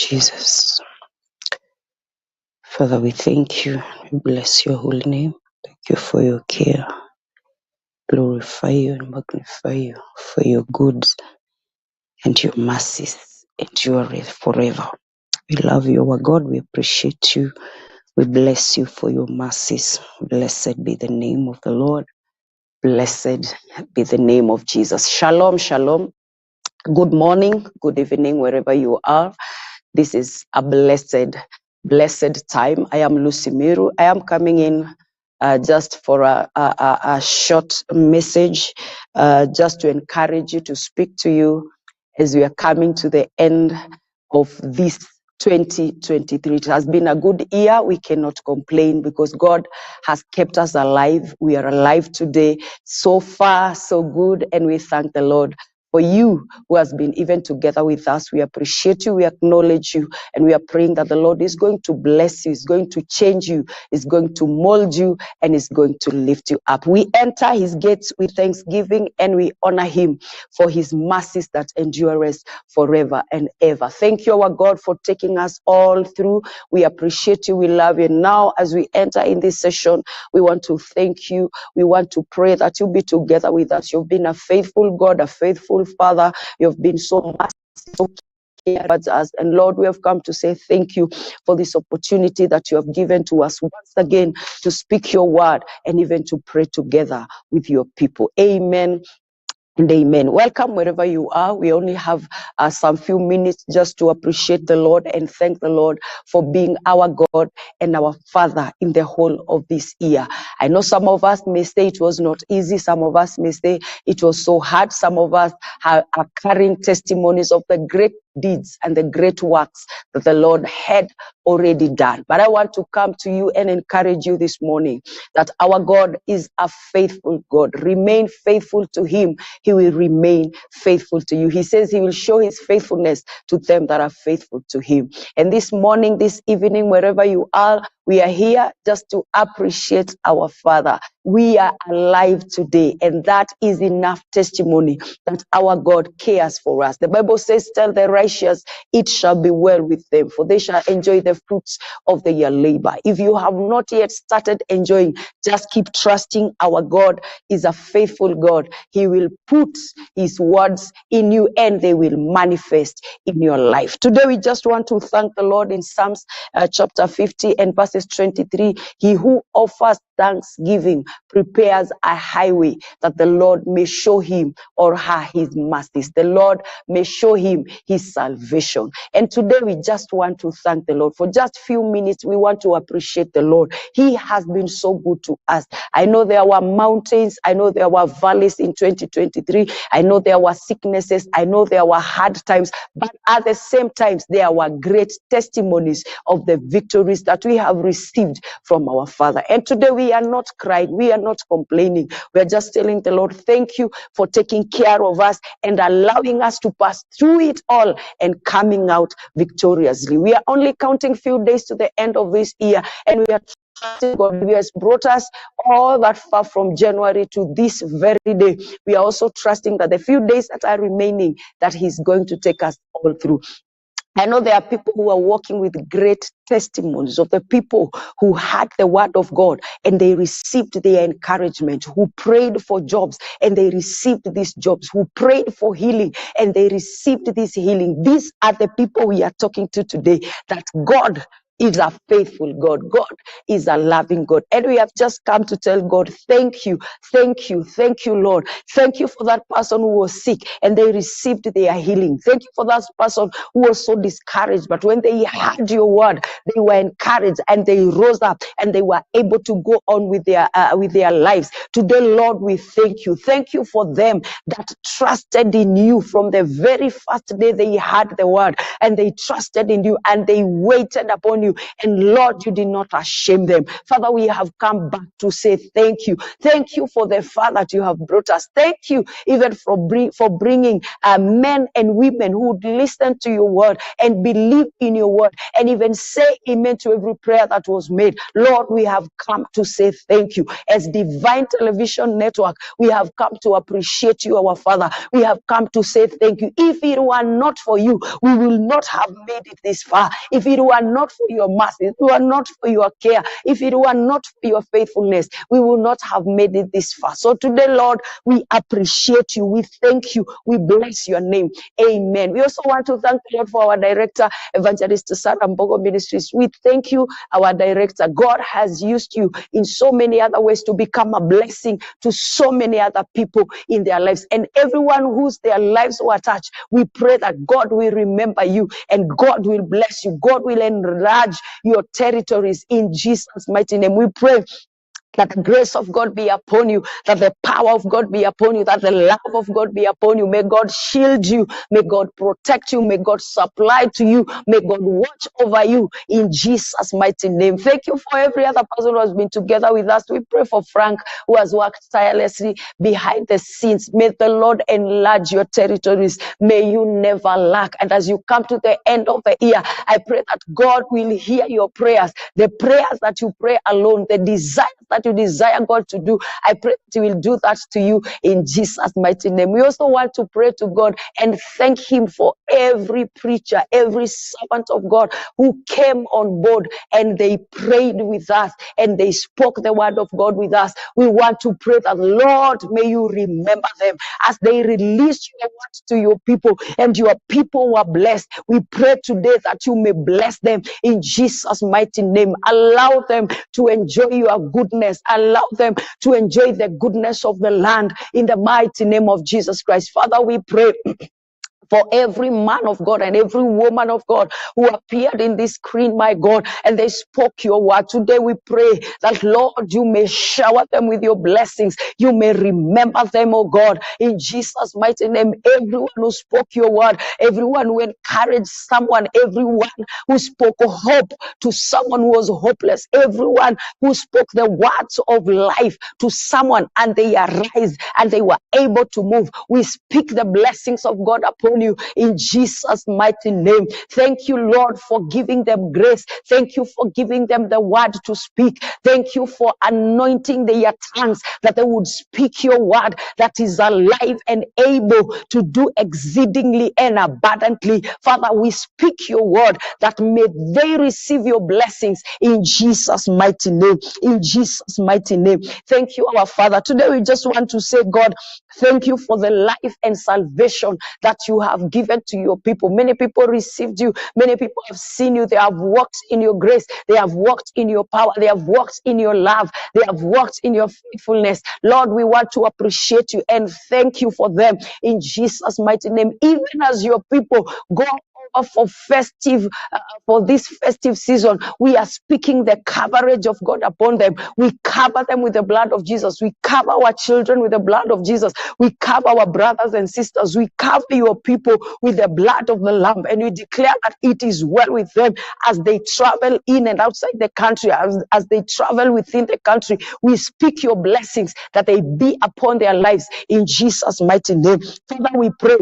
Jesus. Father, we thank you. We bless your holy name. Thank you for your care. Glorify you and magnify you for your goods and your mercies endureth forever. We love you, our God. We appreciate you. We bless you for your mercies. Blessed be the name of the Lord. Blessed be the name of Jesus. Shalom, shalom. Good morning, good evening, wherever you are. This is a blessed time. I am Lucy Miru. I am coming in just for a short message, just to encourage you, to speak to you as we are coming to the end of this 2023. It has been a good year. We cannot complain because God has kept us alive. We are alive today. So far, so good. And we thank the Lord for you who has been even together with us. We appreciate you, we acknowledge you, and we are praying that the Lord is going to bless you, is going to change you, is going to mold you, and is going to lift you up. We enter his gates with thanksgiving and we honor him for his mercies that endures forever and ever. Thank you, our God, for taking us all through. We appreciate you, we love you. Now, as we enter in this session, we want to thank you. We want to pray that you be together with us. You've been a faithful God, a faithful Father. You've been so merciful towards us. And Lord, we have come to say thank you for this opportunity that you have given to us once again to speak your word and even to pray together with your people. Amen. And amen. Welcome wherever you are. We only have some few minutes just to appreciate the Lord and thank the Lord for being our God and our Father in the whole of this year. I know some of us may say it was not easy. Some of us may say it was so hard. Some of us are carrying testimonies of the great deeds and the great works that the Lord had already done. But I want to come to you and encourage you this morning that our God is a faithful God. Remain faithful to him. He will remain faithful to you. He says he will show his faithfulness to them that are faithful to him. And this morning, this evening, wherever you are, we are here just to appreciate our Father. We are alive today, and that is enough testimony that our God cares for us. The Bible says, tell the righteous, it shall be well with them, for they shall enjoy the fruits of their labor. If you have not yet started enjoying, just keep trusting. Our God is a faithful God. He will put his words in you and they will manifest in your life. Today we just want to thank the Lord in Psalms chapter 50 and verses 23. He who offers thanksgiving prepares a highway that the Lord may show him or her his mercies. The Lord may show him his salvation. And today we just want to thank the Lord. For just few minutes, we want to appreciate the Lord. He has been so good to us. I know there were mountains. I know there were valleys in 2023. I know there were sicknesses. I know there were hard times. But at the same time, there were great testimonies of the victories that we have received from our Father. And today we are not crying. We are not complaining. We are just telling the Lord, thank you for taking care of us and allowing us to pass through it all and coming out victoriously. We are only counting few days to the end of this year, and we are trusting God. He has brought us all that far from January to this very day. We are also trusting that the few days that are remaining, that he's going to take us all through. I know there are people who are walking with great testimonies of the people who had the word of God and they received their encouragement, who prayed for jobs and they received these jobs, who prayed for healing and they received this healing. These are the people we are talking to today, that God is a faithful God. God is a loving God. And we have just come to tell God, thank you, thank you, thank you, Lord. Thank you for that person who was sick and they received their healing. Thank you for that person who was so discouraged, but when they heard your word, they were encouraged and they rose up and they were able to go on with their lives. Today, Lord, we thank you. Thank you for them that trusted in you from the very first day they heard the word, and they trusted in you and they waited upon you you. And Lord, you did not shame them. Father, we have come back to say thank you. Thank you for the far that you have brought us. Thank you even for bringing men and women who would listen to your word and believe in your word and even say amen to every prayer that was made. Lord, we have come to say thank you. As Divine Television Network, we have come to appreciate you, our Father. We have come to say thank you. If it were not for you, we will not have made it this far. If it were not for your mercy, if it were not for your care, if it were not for your faithfulness, we will not have made it this far. So today, Lord, we appreciate you. We thank you. We bless your name. Amen. We also want to thank the Lord for our director, Evangelist Sarah Mbogo Ministries. We thank you, our director. God has used you in so many other ways to become a blessing to so many other people in their lives. And everyone whose their lives were touched, we pray that God will remember you and God will bless you. God will enlarge your territories in Jesus' mighty name. We pray that the grace of God be upon you, that the power of God be upon you, that the love of God be upon you. May God shield you. May God protect you. May God supply to you. May God watch over you in Jesus' mighty name. Thank you for every other person who has been together with us. We pray for Frank, who has worked tirelessly behind the scenes. May the Lord enlarge your territories. May you never lack. And as you come to the end of the year, I pray that God will hear your prayers, the prayers that you pray alone, the desires that you desire God to do. I pray that He will do that to you in Jesus' mighty name. We also want to pray to God and thank Him for every preacher, every servant of God who came on board and they prayed with us and they spoke the word of God with us. We want to pray that, Lord, may you remember them as they release your words to your people and your people were blessed. We pray today that you may bless them in Jesus' mighty name. Allow them to enjoy your goodness. Allow them to enjoy the goodness of the land in the mighty name of Jesus Christ. Father, we pray for every man of God and every woman of God who appeared in this screen, my God, and they spoke your word. Today we pray that, Lord, you may shower them with your blessings. You may remember them, oh God, in Jesus' mighty name. Everyone who spoke your word, everyone who encouraged someone, everyone who spoke hope to someone who was hopeless, everyone who spoke the words of life to someone and they arise and they were able to move. We speak the blessings of God upon you in Jesus' mighty name. Thank you, Lord, for giving them grace. Thank you for giving them the word to speak. Thank you for anointing their tongues that they would speak your word that is alive and able to do exceedingly and abundantly. Father, we speak your word that may they receive your blessings in Jesus' mighty name. In Jesus' mighty name. Thank you, our Father. Today we just want to say, God, thank you for the life and salvation that you have given to your people. Many people received you. Many people have seen you. They have walked in your grace. They have walked in your power. They have walked in your love. They have walked in your faithfulness. Lord, we want to appreciate you and thank you for them in Jesus' mighty name. Even as your people go for this festive season, we are speaking the coverage of God upon them. We cover them with the blood of Jesus. We cover our children with the blood of Jesus. We cover our brothers and sisters. We cover your people with the blood of the Lamb, and we declare that it is well with them as they travel in and outside the country, as they travel within the country. We speak your blessings that they be upon their lives in Jesus' mighty name. Father, we pray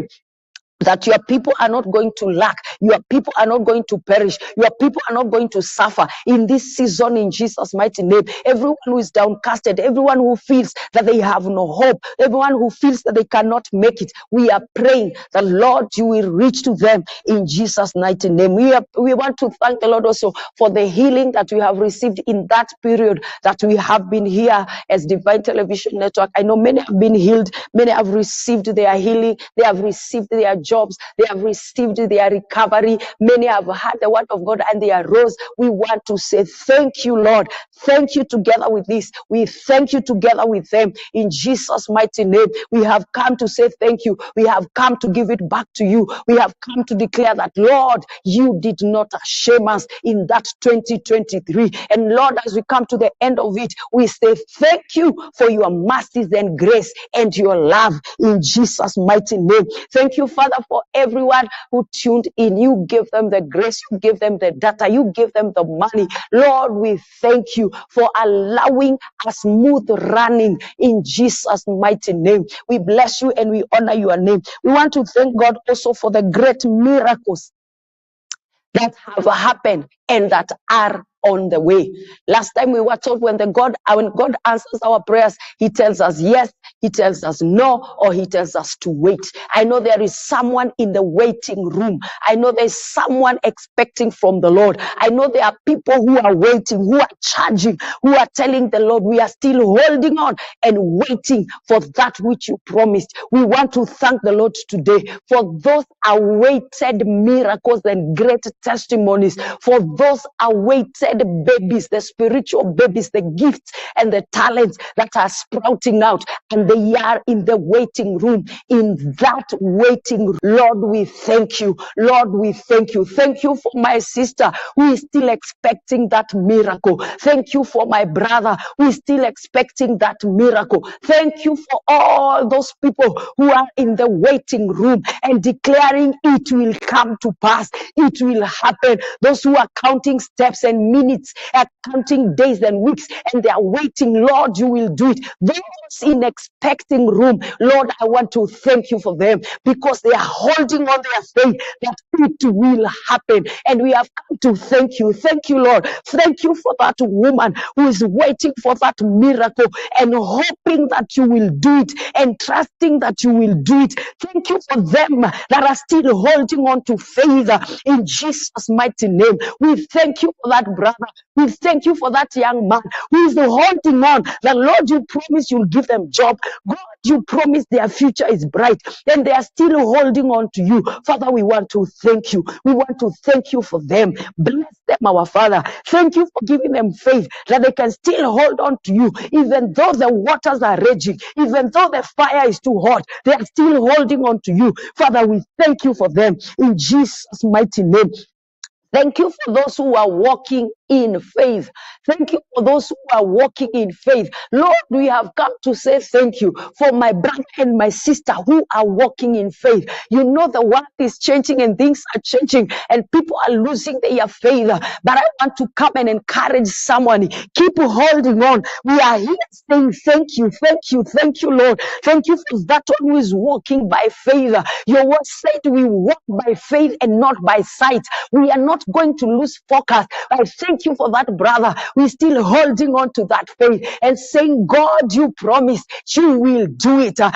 that your people are not going to lack, your people are not going to perish, your people are not going to suffer in this season in Jesus' mighty name. Everyone who is downcasted, everyone who feels that they have no hope, everyone who feels that they cannot make it, we are praying that, Lord, you will reach to them in Jesus' mighty name. We want to thank the Lord also for the healing that we have received in that period that we have been here as Divine Television Network. I know many have been healed, many have received their healing, they have received their jobs, they have received their recovery, many have heard the word of God and they arose. We want to say thank you, Lord. Thank you together with this. We thank you together with them in Jesus' mighty name. We have come to say thank you. We have come to give it back to you. We have come to declare that, Lord, you did not shame us in that 2023. And Lord, as we come to the end of it, we say thank you for your mercies and grace and your love in Jesus' mighty name. Thank you, Father, Father, for everyone who tuned in, you give them the grace, you give them the data, you give them the money. Lord, we thank you for allowing a smooth running in Jesus' mighty name. We bless you and we honor your name. We want to thank God also for the great miracles that have happened and that are on the way. Last time we were told when God answers our prayers, he tells us yes, he tells us no, or he tells us to wait. I know there is someone in the waiting room. I know there's someone expecting from the Lord. I know there are people who are waiting, who are charging, who are telling the Lord, we are still holding on and waiting for that which you promised. We want to thank the Lord today for those awaited miracles and great testimonies, for those awaited babies, the spiritual babies, the gifts and the talents that are sprouting out, and they are in the waiting room. In that waiting room, Lord, we thank you. Lord, we thank you. Thank you for my sister who is still expecting that miracle. Thank you for my brother who is still expecting that miracle. Thank you for all those people who are in the waiting room and declaring it will come to pass. It will happen. Those who are counting steps and minutes, are counting days and weeks, and they are waiting. Lord, you will do it. Those in expecting room, Lord, I want to thank you for them because they are holding on their faith that it will happen. And we have come to thank you. Thank you, Lord. Thank you for that woman who is waiting for that miracle and hoping that you will do it and trusting that you will do it. Thank you for them that are still holding on to faith in Jesus' mighty name. We thank you for that brother. We thank you for that young man who is holding on. The Lord, you promise you'll give them job. God, you promise their future is bright, and they are still holding on to you. Father, we want to thank you. We want to thank you for them. Bless them, our Father. Thank you for giving them faith that they can still hold on to you, even though the waters are raging, even though the fire is too hot, they are still holding on to you. Father, we thank you for them in Jesus' mighty name. Thank you for those who are walking in faith. Thank you for those who are walking in faith. Lord, we have come to say thank you for my brother and my sister who are walking in faith. You know the world is changing and things are changing and people are losing their faith. But I want to come and encourage someone. Keep holding on. We are here saying thank you, Lord. Thank you for that one who is walking by faith. Your word said we walk by faith and not by sight. We are not going to lose focus. I thank you for that brother. We're still holding on to that faith and saying, God, you promised you will do it. God,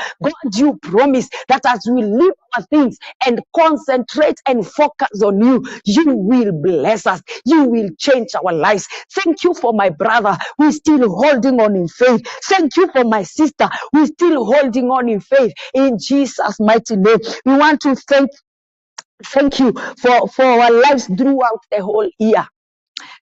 you promised that as we leave our things and concentrate and focus on you, you will bless us. You will change our lives. Thank you for my brother who is still holding on in faith. Thank you for my sister who is still holding on in faith. In Jesus' mighty name, we want to thank you for our lives throughout the whole year.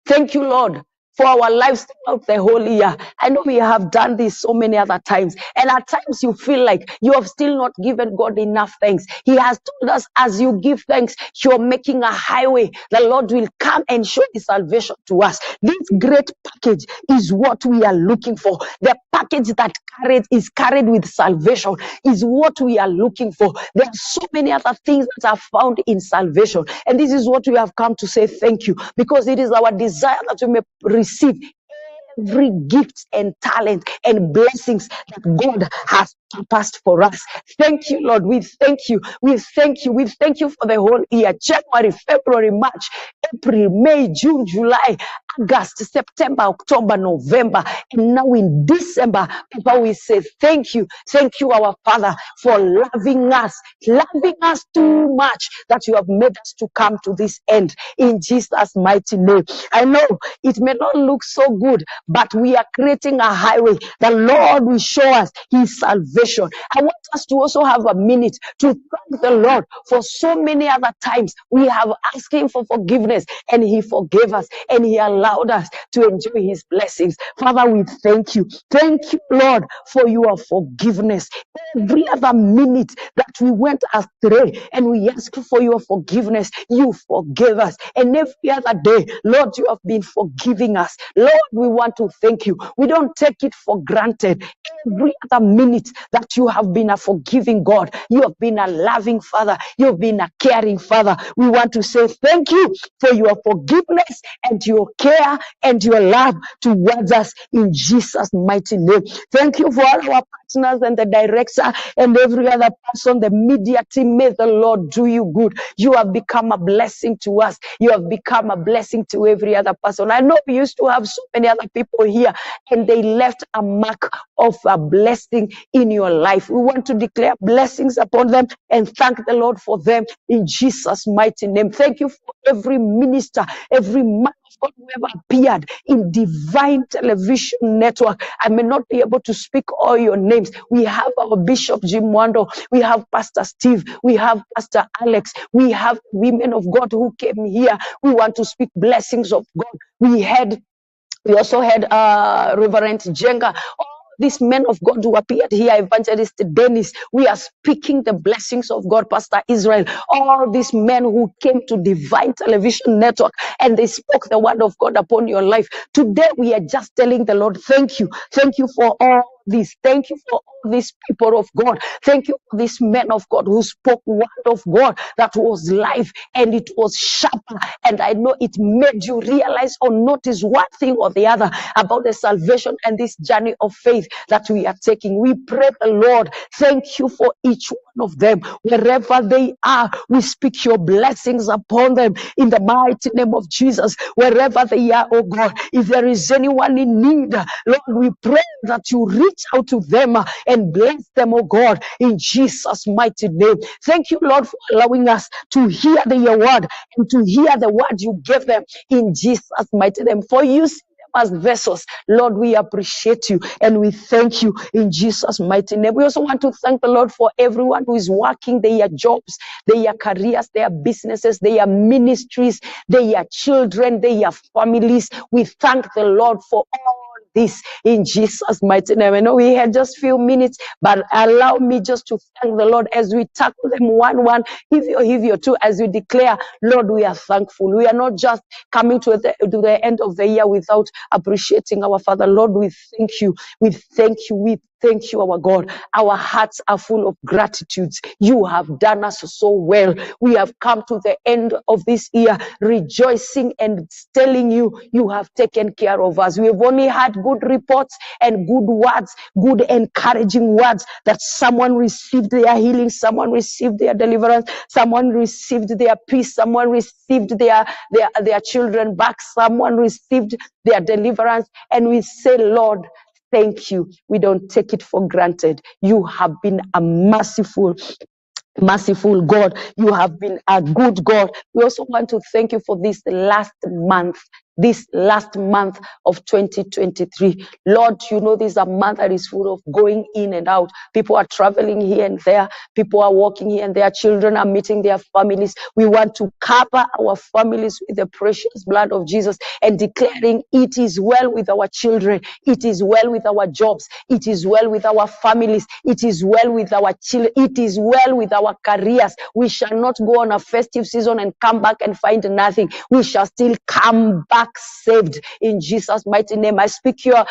Thank you, Lord, for our lives throughout the whole year. I know we have done this so many other times, and at times you feel like you have still not given God enough thanks. He has told us, as you give thanks, you're making a highway. The Lord will come and show His salvation to us. This great package is what we are looking for. The package that is carried with salvation is what we are looking for. There are so many other things that are found in salvation, and this is what we have come to say thank you, because it is our desire that we may receive every gift and talent and blessings that God has purposed for us. Thank you, Lord. We thank you. We thank you. We thank you for the whole year. January, February, March, April, May, June, July, August, September, October, November, and now in December, Papa, we say thank you. Thank you, our Father, for loving us too much that you have made us to come to this end in Jesus' mighty name. I know it may not look so good, but we are creating a highway. The Lord will show us His salvation. I want us to also have a minute to thank the Lord for so many other times we have asked Him for forgiveness and He forgave us and He allowed us to enjoy His blessings. Father, we thank you. Thank you, Lord, for your forgiveness. Every other minute that we went astray and we asked for your forgiveness, you forgave us. And every other day, Lord, you have been forgiving us. Lord, we want to thank you. We don't take it for granted. Every other minute that you have been a forgiving God. You have been a loving Father. You have been a caring Father. We want to say thank you for your forgiveness and your care and your love towards us in Jesus' mighty name. Thank you for all our partners and the director and every other person, the media team. May the Lord do you good. You have become a blessing to us. You have become a blessing to every other person. I know we used to have so many other people here and they left a mark of a blessing in your life. We want to declare blessings upon them and thank the Lord for them in Jesus' mighty name. Thank you for every minister, every man of God who ever appeared in Divine Television Network. I may not be able to speak all your names. We have our Bishop Jim Wando, we have Pastor Steve, we have Pastor Alex, we have women of God who came here. We want to speak blessings of God. We also had Reverend Jenga. All these men of God who appeared here, Evangelist Dennis, we are speaking the blessings of God, Pastor Israel. All these men who came to Divine Television Network and they spoke the word of God upon your life. Today we are just telling the Lord, thank you. Thank you for all this. Thank you for all these people of God. Thank you for these men of God who spoke word of God that was live and it was sharper. And I know it made you realize or notice one thing or the other about the salvation and this journey of faith that we are taking. We pray the Lord, thank you for each one of them. Wherever they are, we speak your blessings upon them in the mighty name of Jesus. Wherever they are, oh God, if there is anyone in need, Lord, we pray that you reach out to them and bless them, oh God, in Jesus' mighty name. Thank you, Lord, for allowing us to hear your word and to hear the word you gave them in Jesus' mighty name. For you as vessels, Lord, we appreciate you and we thank you in Jesus' mighty name. We also want to thank the Lord for everyone who is working their jobs, their careers, their businesses, their ministries, their children, their families. We thank the Lord for all this in Jesus' mighty name. I know we had just few minutes, but allow me just to thank the Lord as we tackle them one. If you're two, as we declare, Lord, we are thankful. We are not just coming to the end of the year without appreciating our Father. Lord, we thank you. We thank you. We thank you, our God. Our hearts are full of gratitude. You have done us so well. We have come to the end of this year rejoicing and telling you, you have taken care of us. We have only had good reports and good words, good encouraging words that someone received their healing, someone received their deliverance, someone received their peace, someone received their children back, someone received their deliverance. And we say, Lord, thank you. We don't take it for granted. You have been a merciful God. You have been a good God. We also want to thank you for this last month of 2023. Lord, you know this is a month that is full of going in and out. People are traveling here and there. People are walking here and there. Children are meeting their families. We want to cover our families with the precious blood of Jesus and declaring it is well with our children. It is well with our jobs. It is well with our families. It is well with our children. It is well with our careers. We shall not go on a festive season and come back and find nothing. We shall still come back saved in Jesus' mighty name. I speak your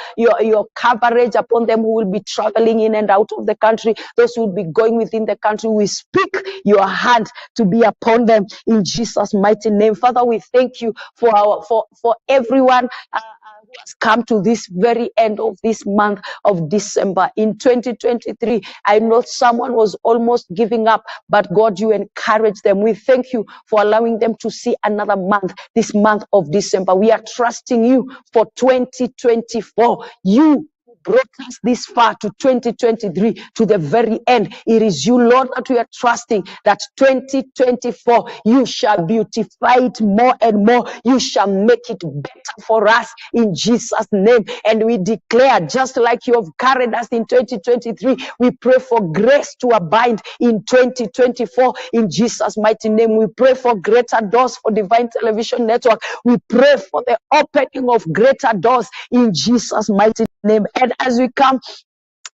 coverage upon them who will be traveling in and out of the country, those who will be going within the country. We speak your hand to be upon them in Jesus' mighty name. Father, we thank you for everyone who has come to this very end of this month of December. In 2023, I know someone was almost giving up, but God, you encourage them. We thank you for allowing them to see another month, this month of December. We are trusting you for 2024. You brought us this far to 2023, to the very end. It is you, Lord, that we are trusting that 2024, you shall beautify it more and more. You shall make it better for us in Jesus' name. And we declare, just like you have carried us in 2023, we pray for grace to abide in 2024 in Jesus' mighty name. We pray for greater doors for Divine Television Network. We pray for the opening of greater doors in Jesus' mighty name. And as we come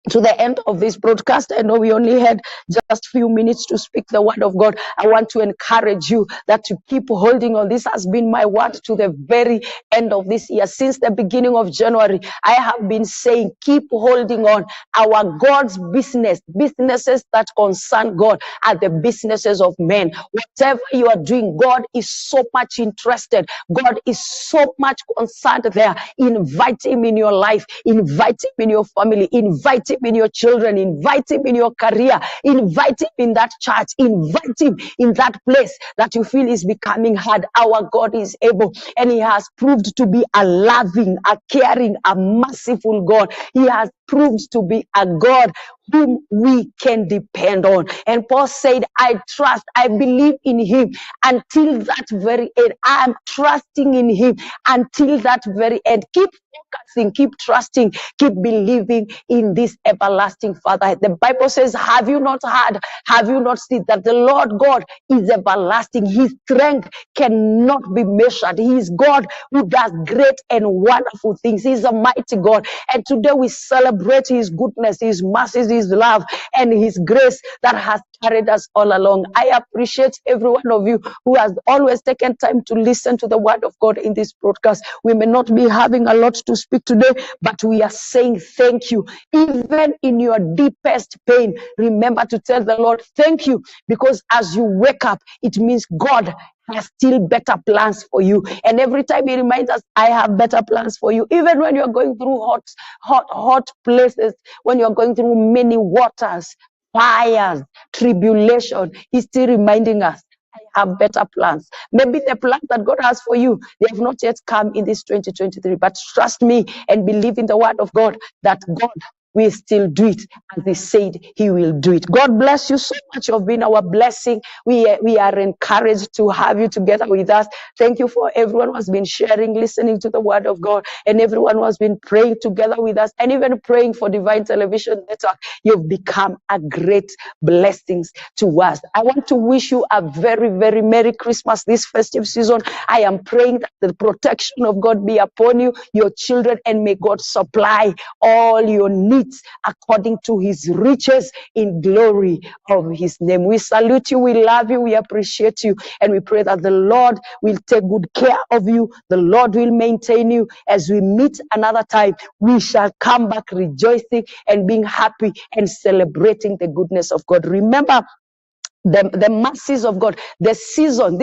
to the end of this broadcast. I know we only had just few minutes to speak the word of God. I want to encourage you that to keep holding on. This has been my word to the very end of this year. Since the beginning of January, I have been saying, keep holding on. Our God's businesses that concern God are the businesses of men. Whatever you are doing, God is so much interested. God is so much concerned there. Invite him in your life. Invite him in your family. Invite him in your children. Invite him in your career. Invite him in that church. Invite him in that place that you feel is becoming hard. Our God is able, and he has proved to be a loving, a caring, a merciful God. He has proved to be a God whom we can depend on. And Paul said, I trust, I believe in him until that very end. I am trusting in him until that very end. Keep focusing, keep trusting, keep believing in this everlasting Father. The Bible says, have you not heard, have you not seen that the Lord God is everlasting? His strength cannot be measured. He is God who does great and wonderful things. He is a mighty God. And today we celebrate his goodness, his mercies, his love, and his grace that has carried us all along. I appreciate every one of you who has always taken time to listen to the word of God in this broadcast. We may not be having a lot to speak today, but we are saying thank you. Even in your deepest pain, remember to tell the Lord thank you, because as you wake up, it means God has still better plans for you. And every time he reminds us, I have better plans for you. Even when you're going through hot places, when you're going through many waters, fires, tribulation, he's still reminding us, I have better plans. Maybe the plans that God has for you, they have not yet come in this 2023, but trust me and believe in the word of God that God will still do it as he said he will do it. God bless you so much. You've been our blessing. We are encouraged to have you together with us. Thank you for everyone who has been sharing, listening to the word of God, and everyone who has been praying together with us, and even praying for Divine Television Network. You've become a great blessings to us. I want to wish you a very, very Merry Christmas this festive season. I am praying that the protection of God be upon you, your children, and may God supply all your needs according to his riches in glory of his name. We salute you, we love you, we appreciate you, and we pray that the Lord will take good care of you. The Lord will maintain you. As we meet another time, we shall come back rejoicing and being happy and celebrating the goodness of God. Remember the mercies of God. This season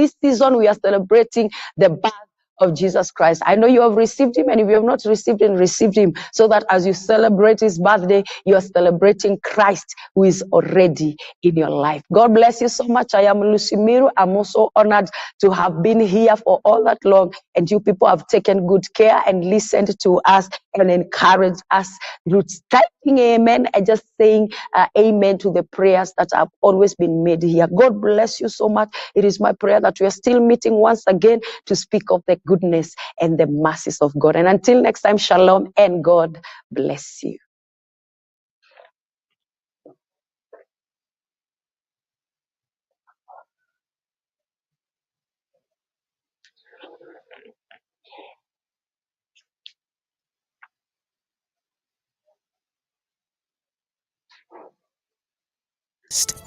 we are celebrating the birth of Jesus Christ. I know you have received him, and if you have not received him, so that as you celebrate his birthday, you are celebrating Christ who is already in your life. God bless you so much. I am Lucy Miru. I'm also honored to have been here for all that long, and you people have taken good care and listened to us and encouraged us. Roots typing amen and just saying amen to the prayers that have always been made here. God bless you so much. It is my prayer that we are still meeting once again to speak of the goodness and the mercies of God. And until next time, shalom and God bless you.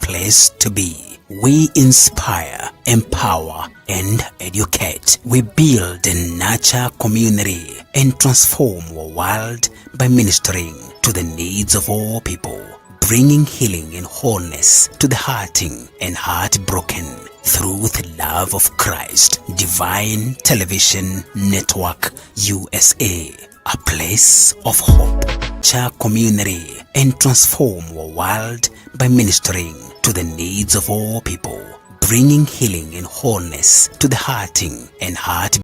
Place to be. We inspire, empower, and educate. We build and nurture community and transform our world by ministering to the needs of all people, bringing healing and wholeness to the hurting and heartbroken through the love of Christ. Divine Television Network USA, a place of hope. Nurture community and transform our world by ministering to the needs of all people, bringing healing and wholeness to the hurting and heart